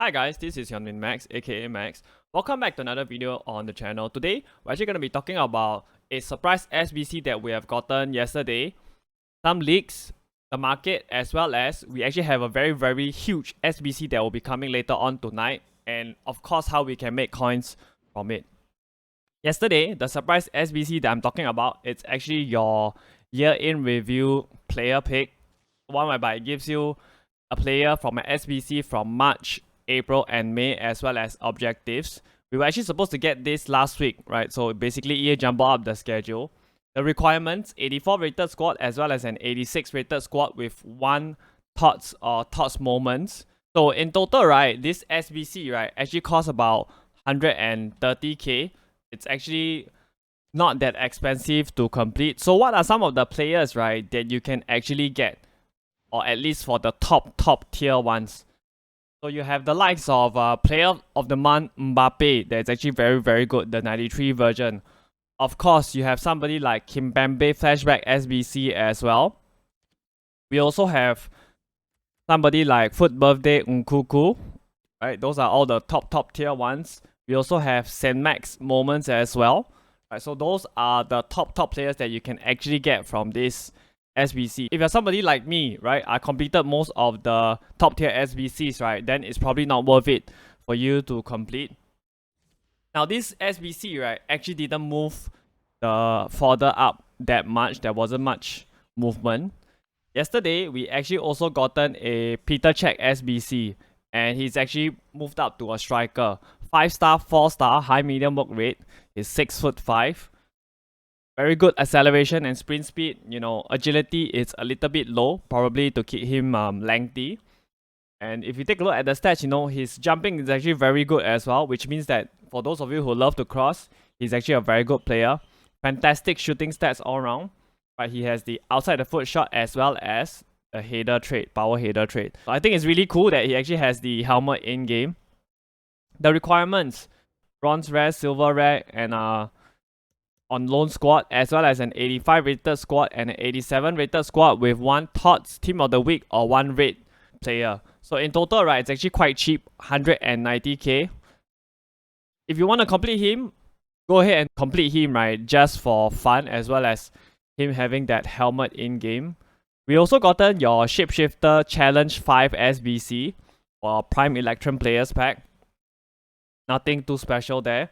Hi guys, this is Hyunmin Max, aka Max. Welcome back to another video on the channel. Today, we're actually going to be talking about a surprise SBC that we have gotten yesterday, some leaks, the market, as well as we actually have a very huge SBC that will be coming later on tonight, and of course how we can make coins from it. Yesterday, the surprise SBC that I'm talking about, it's actually your year-in review player pick, one whereby it gives you a player from an SBC from March, April, and May, as well as objectives. We were actually supposed to get this last week, right? So basically, EA jumbled up the schedule. The requirements: 84 rated squad as well as an 86 rated squad with one TOTS or TOTS moments. So in total, right, this SBC, right, actually costs about 130k. It's actually not that expensive to complete. So what are some of the players, right, that you can actually get? Or at least for the top tier ones. So you have the likes of Player of the Month Mbappe, that's actually very good, the 93 version. Of course, you have somebody like Kimpembe Flashback SBC as well. We also have somebody like Foot Birthday Nkuku, right? Those are all the top tier ones. We also have Saint Max Moments as well. Right, so those are the top players that you can actually get from this SBC. If you're somebody like me, right, I completed most of the top tier SBCs, right, then it's probably not worth it for you to complete. Now this SBC, right, actually didn't move the further up that much. There wasn't much movement. Yesterday, we actually also gotten a Cech SBC, and he's actually moved up to a striker. 5-star, 4-star, high medium work rate. He's 6'5". Very good acceleration and sprint speed. You know, agility is a little bit low, probably to keep him lengthy. And if you take a look at the stats, you know, his jumping is actually very good as well, which means that for those of you who love to cross, he's actually a very good player. Fantastic shooting stats all around. But he has the outside the foot shot as well as a header trait, power header trait. So I think it's really cool that he actually has the helmet in game. The requirements: bronze rare, silver rare, and on loan squad, as well as an 85 rated squad and an 87 rated squad with one TOTS Team of the Week or one red player. So in total, right, it's actually quite cheap, 190k. If you want to complete him, go ahead and complete him, right, just for fun, as well as him having that helmet in game. We also gotten your Shapeshifter Challenge 5 SBC or Prime Electrum Players Pack. Nothing too special there.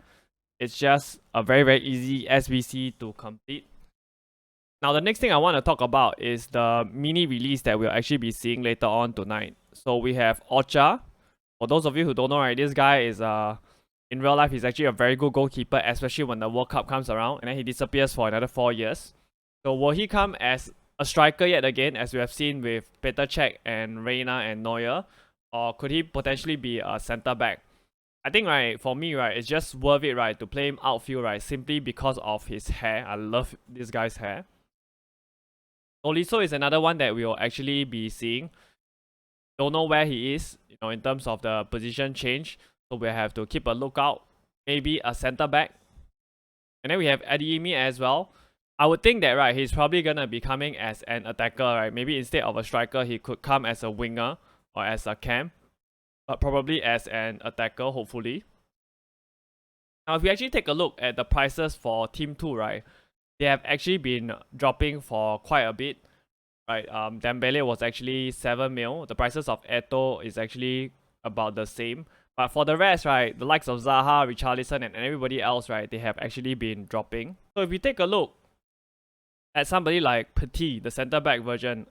It's just a very easy SBC to complete. Now the next thing I want to talk about is the mini release that we'll actually be seeing later on tonight. So we have Ocha. For those of you who don't know, right, this guy is in real life, he's actually a very good goalkeeper, especially when the World Cup comes around, and then he disappears for another 4 years. So will he come as a striker yet again, as we have seen with Petr, Cech, and Reina and Neuer? Or could he potentially be a centre back? I think, right, for me, right, it's just worth it, right, to play him outfield, right, simply because of his hair. I love this guy's hair. Oliso is another one that we'll actually be seeing. Don't know where he is, you know, in terms of the position change. So we have to keep a lookout. Maybe a centre back. And then we have Adeyemi as well. I would think that, right, he's probably gonna be coming as an attacker, right? Maybe instead of a striker, he could come as a winger or as a cam. But probably as an attacker, hopefully. Now, if we actually take a look at the prices for Team 2, right, they have actually been dropping for quite a bit. Right, Dembele was actually 7 mil. The prices of Eto'o is actually about the same. But for the rest, right, the likes of Zaha, Richarlison, and everybody else, right, they have actually been dropping. So if we take a look at somebody like Petr, the centre back version,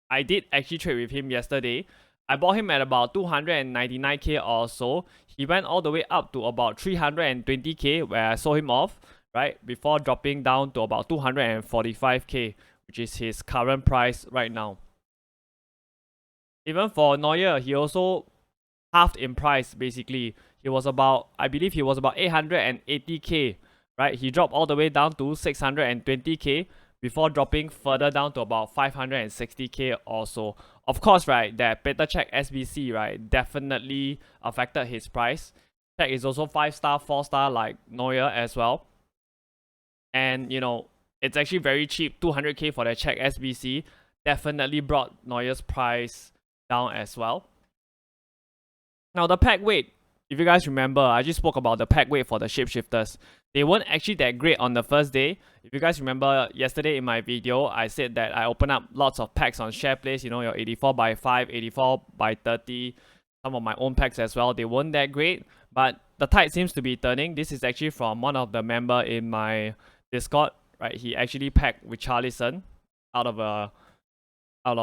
I did actually trade with him yesterday. I bought him at about 299k or so. He went all the way up to about 320k where I sold him off, right, before dropping down to about 245k, which is his current price right now. Even for Neuer, he also halved in price, basically. He was about, I believe he was about 880k, right? He dropped all the way down to 620k before dropping further down to about 560k or so. Of course, right, that Petr Cech SBC, right, definitely affected his price. Cech is also 5-star, 4-star like Neuer as well. And, you know, it's actually very cheap, 200k for the Cech SBC. Definitely brought Neuer's price down as well. Now the pack weight, if you guys remember, I just spoke about the pack weight for the shapeshifters. They weren't actually that great on the first day. If you guys remember yesterday in my video, I said that I opened up lots of packs on SharePlace, you know, your 84x5, 84x30, some of my own packs as well. They weren't that great, but the tide seems to be turning. This is actually from one of the member in my Discord, right? He actually packed with Richarlison out of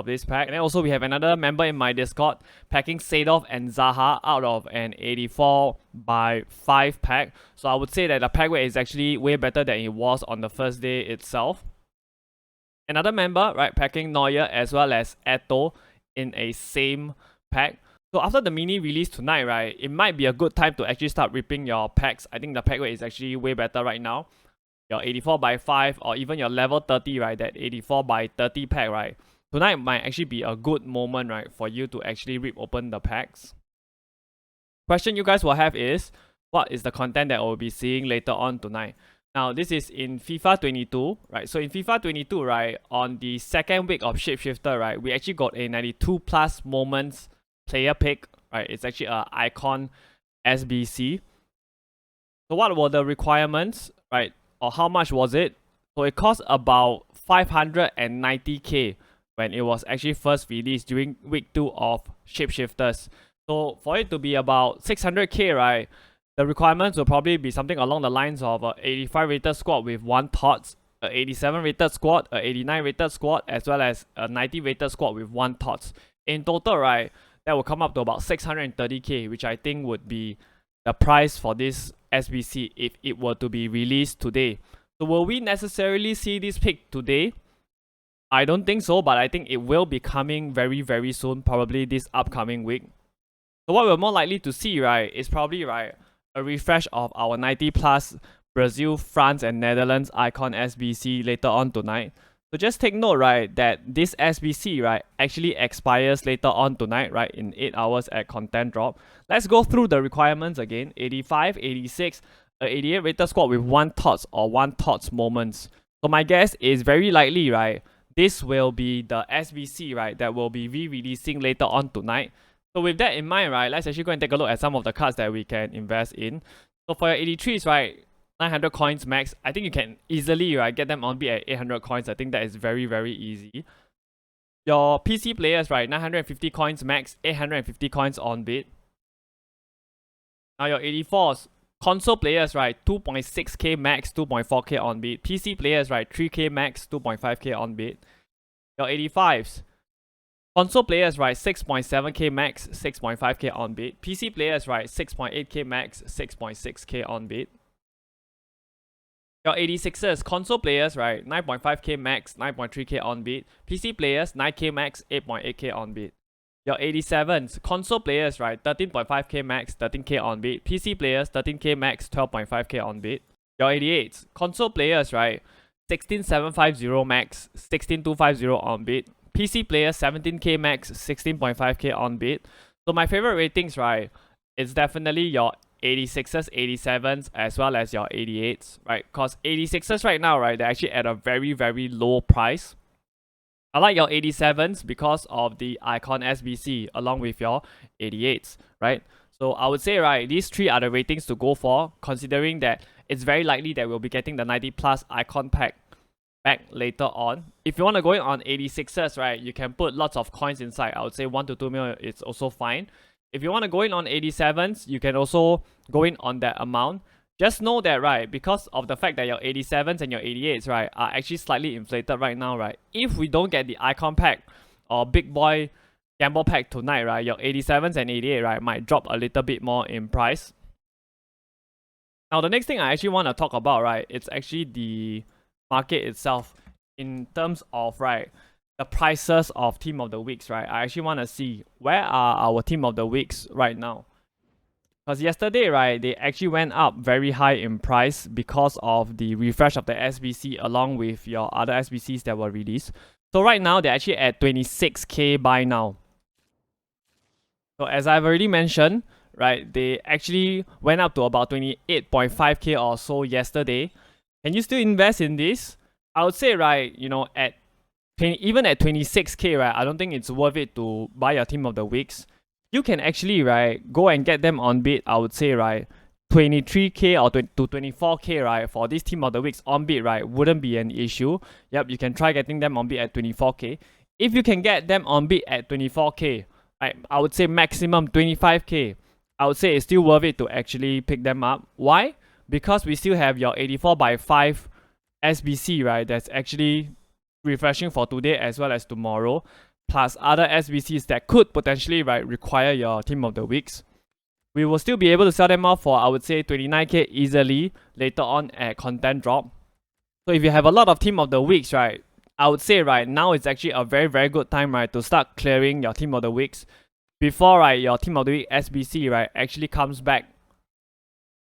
this pack. And then also we have another member in my Discord packing Seedorf and Zaha out of an 84x5 pack. So I would say that the pack weight is actually way better than it was on the first day itself. Another member, right, packing Neuer as well as Eto'o in a same pack. So after the mini release tonight, right, it might be a good time to actually start ripping your packs. I think the pack weight is actually way better right now. Your 84x5 or even your level 30, right, that 84x30 pack, right, tonight might actually be a good moment, right, for you to actually rip open the packs. Question you guys will have is, what is the content that we'll be seeing later on tonight? Now, this is in FIFA 22, right? So in FIFA 22, right, on the second week of Shapeshifter, right, we actually got a 92 plus moments player pick, right? It's actually an icon SBC. So what were the requirements, right? Or how much was it? So it cost about 590k when it was actually first released during week 2 of Shapeshifters. So for it to be about 600k, right, the requirements will probably be something along the lines of a 85 rated squad with 1 TOTS, a 87 rated squad, a 89 rated squad, as well as a 90 rated squad with 1 TOTS. In total, right, that will come up to about 630k, which I think would be the price for this SBC if it were to be released today. So will we necessarily see this pick today? I don't think so, but I think it will be coming very, very soon, probably this upcoming week. So what we're more likely to see, right, is probably, right, a refresh of our 90 plus Brazil, France, and Netherlands icon SBC later on tonight. So just take note, right, that this SBC, right, actually expires later on tonight, right, in 8 hours at content drop. Let's go through the requirements again. 85, 86, 88 rated squad with 1 TOTS or 1 TOTS moments. So my guess is very likely, right, this will be the SBC, right, that will be re-releasing later on tonight. So with that in mind, right, let's actually go and take a look at some of the cards that we can invest in. So for your 83s, right, 900 coins max, I think you can easily, right, get them on bid at 800 coins. I think that is very, very easy. Your PC players, right, 950 coins max, 850 coins on bid. Now your 84s, console players, right, 2.6k max, 2.4k on bid. PC players, right, 3k max, 2.5k on bid. Your 85s, console players, right, 6.7k max, 6.5k on bid. PC players, right, 6.8k max, 6.6k on bid. Your 86ers, console players, right, 9.5k max, 9.3k on bid. PC players, 9k max, 8.8k on bid. Your 87s, console players, right, 13.5k max, 13k on bid. PC players, 13k max, 12.5k on bid. Your 88s, console players, right, 16750 max, 16250 on bid. PC players, 17k max, 16.5k on bid. So my favorite ratings, right, it's definitely your 86s, 87s, as well as your 88s, right? Because 86s right now, right, they're actually at a very, very low price. I like your 87s because of the icon SBC along with your 88s, right? So I would say, right, these 3 are the ratings to go for, considering that it's very likely that we'll be getting the 90 plus icon pack back later on. If you want to go in on 86s, right, you can put lots of coins inside. I would say 1 to 2 mil is also fine. If you want to go in on 87s, you can also go in on that amount. Just know that, right, because of the fact that your 87s and your 88s, right, are actually slightly inflated right now, right, if we don't get the icon pack or big boy gamble pack tonight, right, your 87s and 88, right, might drop a little bit more in price. Now, the next thing I actually want to talk about, right, it's actually the market itself in terms of, right, the prices of team of the weeks, right? I actually want to see where are our team of the weeks right now. Because yesterday, right, they actually went up very high in price because of the refresh of the SBC along with your other SBCs that were released. So right now, they're actually at 26k buy now. So as I've already mentioned, right, they actually went up to about 28.5k or so yesterday. Can you still invest in this? I would say, right, you know, even at 26k, right, I don't think it's worth it to buy your team of the weeks. you can actually, right, go and get them on bid, I would say, right, 23k or to 24k, right, for this team of the weeks on bid, right, wouldn't be an issue. Yep, you can try getting them on bid at 24k. If you can get them on bid at 24k, right, I would say maximum 25k, I would say it's still worth it to actually pick them up. Why? Because we still have your 84/5 SBC, right, that's actually refreshing for today as well as tomorrow, plus other SBCs that could potentially, right, require your team of the weeks. We will still be able to sell them off for, I would say, 29k easily later on at content drop. So if you have a lot of team of the weeks, right, I would say, right, now it's actually a very, very good time, right, to start clearing your team of the weeks before, right, your team of the week SBC, right, actually comes back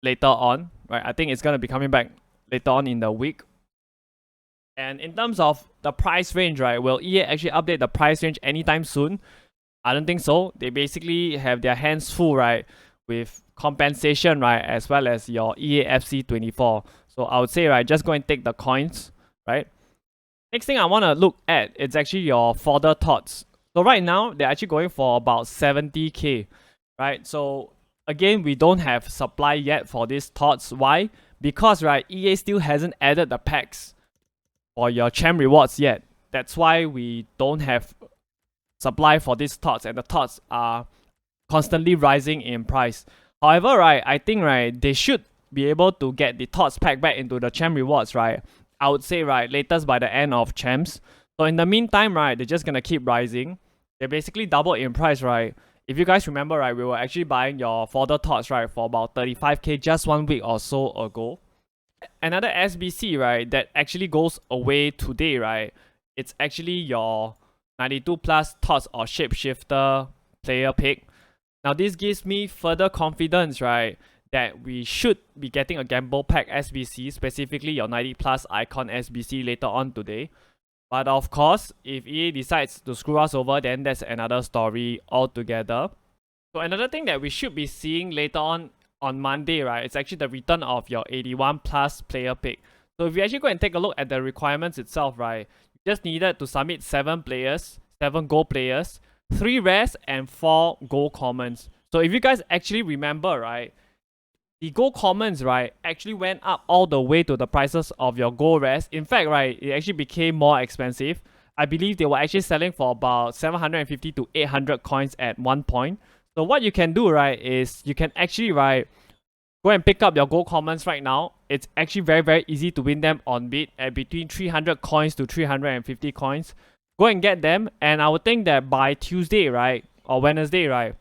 later on, right. I think it's gonna be coming back later on in the week. And in terms of the price range, right, will EA actually update the price range anytime soon? I don't think so. They basically have their hands full, right, with compensation, right, as well as your EAFC 24. So I would say, right, just go and take the coins, right. Next thing I want to look at is actually your fodder TOTS. So right now, they're actually going for about 70k, right. So again, we don't have supply yet for this TOTS. Why? Because, right, EA still hasn't added the packs for your champ rewards yet. That's why we don't have supply for these TOTS, and the TOTS are constantly rising in price. However, right, I think, right, they should be able to get the TOTS pack back into the champ rewards, right. I would say, right, latest by the end of champs. So in the meantime, right, they're just gonna keep rising. They basically doubled in price, right. If you guys remember, right, we were actually buying your fodder TOTS, right, for about 35k just 1 week or so ago. Another SBC, right, that actually goes away today, right, it's actually your 92 plus TOTS or shapeshifter player pick. Now this gives me further confidence, right, that we should be getting a gamble pack SBC, specifically your 90 plus icon SBC later on today. But of course, if EA decides to screw us over, then that's another story altogether. So another thing that we should be seeing later on Monday, right, it's actually the return of your 81 plus player pick. So if you actually go and take a look at the requirements itself, right, you just needed to submit 7 players, 7 gold players, 3 rares, and 4 gold commons. So if you guys actually remember, right, the gold commons, right, actually went up all the way to the prices of your gold rares. In fact, right, it actually became more expensive. I believe they were actually selling for about 750 to 800 coins at one point. So what you can do, right, is you can actually, right, go and pick up your gold commons right now. It's actually very, very easy to win them on bid at between 300 coins to 350 coins. Go and get them, and I would think that by Tuesday, right, or Wednesday, right,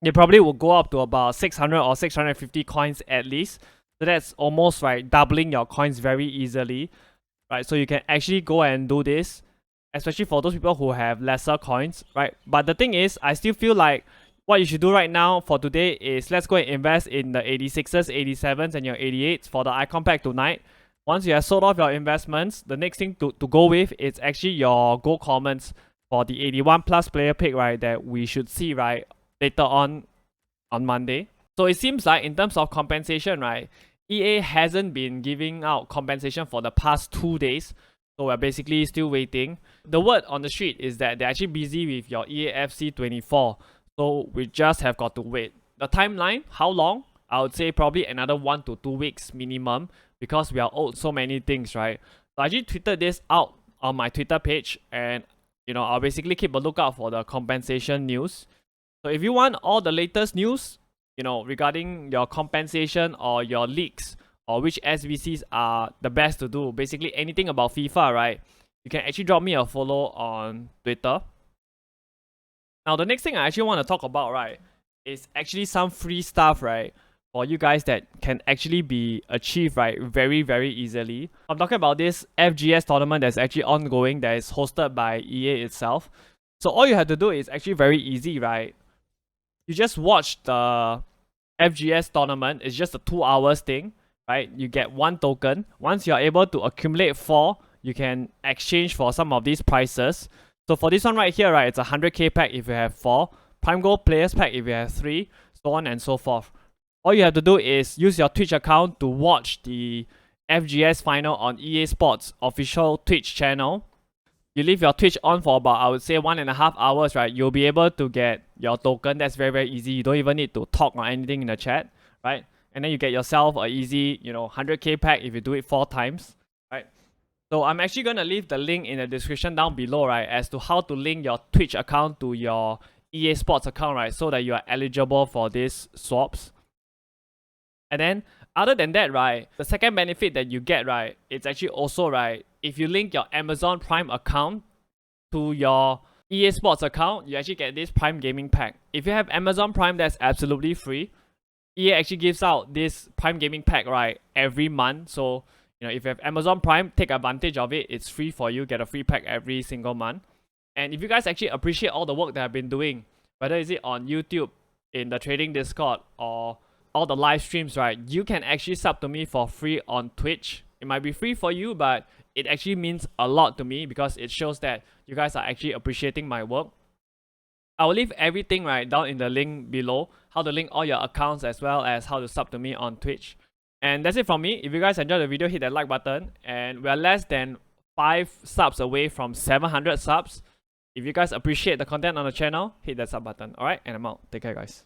they probably will go up to about 600 or 650 coins at least. So that's almost, right, doubling your coins very easily, right? So you can actually go and do this, especially for those people who have lesser coins, right? But the thing is, I still feel like what you should do right now for today is let's go and invest in the 86s, 87s, and your 88s for the icon pack tonight. Once you have sold off your investments, the next thing to go with is actually your gold commons for the 81 plus player pick, right, that we should see, right, later on Monday. So it seems like in terms of compensation, right, EA hasn't been giving out compensation for the past 2 days. So we're basically still waiting. The word on the street is that they're actually busy with your EAFC 24. So we just have got to wait. The timeline, how long? I would say probably another 1 to 2 weeks minimum, because we are owed so many things, right? So I actually tweeted this out on my Twitter page, and I'll basically keep a lookout for the compensation news. So if you want all the latest news, regarding your compensation or your leaks or which SBCs are the best to do, basically anything about FIFA, right, you can actually drop me a follow on Twitter. Now, the next thing I actually want to talk about, right, is actually some free stuff, right, for you guys that can actually be achieved, right, very, very easily. I'm talking about this FGS tournament that's actually ongoing, that is hosted by EA itself. So all you have to do is actually very easy, right? You just watch the FGS tournament. It's just a 2 hours thing, right? You get 1 token. Once you're able to accumulate 4, you can exchange for some of these prices. So for this one right here, right, it's a 100k pack if you have 4, Prime Gold Players pack if you have 3, so on and so forth. All you have to do is use your Twitch account to watch the FGS final on EA Sports official Twitch channel. you leave your Twitch on for about, I would say, 1.5 hours, right? You'll be able to get your token. That's very, very easy. You don't even need to talk or anything in the chat, right? And then you get yourself a easy, 100k pack if you do it 4 times, right? So I'm actually going to leave the link in the description down below, right, as to how to link your Twitch account to your EA Sports account, right, so that you are eligible for these swaps. And then, other than that, right, the second benefit that you get, right, it's actually also, right, if you link your Amazon Prime account to your EA Sports account, you actually get this Prime Gaming Pack. If you have Amazon Prime, that's absolutely free. EA actually gives out this Prime Gaming Pack, right, every month. So, if you have Amazon Prime, take advantage of it. It's free for you. Get a free pack every single month. And if you guys actually appreciate all the work that I've been doing, whether is it on YouTube, in the trading Discord, or all the live streams, right, you can actually sub to me for free on Twitch. It might be free for you, but it actually means a lot to me because it shows that you guys are actually appreciating my work. I will leave everything right down in the link below, how to link all your accounts as well as how to sub to me on Twitch. And that's it from me. If you guys enjoyed the video, hit that like button. And we're less than 5 subs away from 700 subs. If you guys appreciate the content on the channel, hit that sub button. Alright, and I'm out. Take care, guys.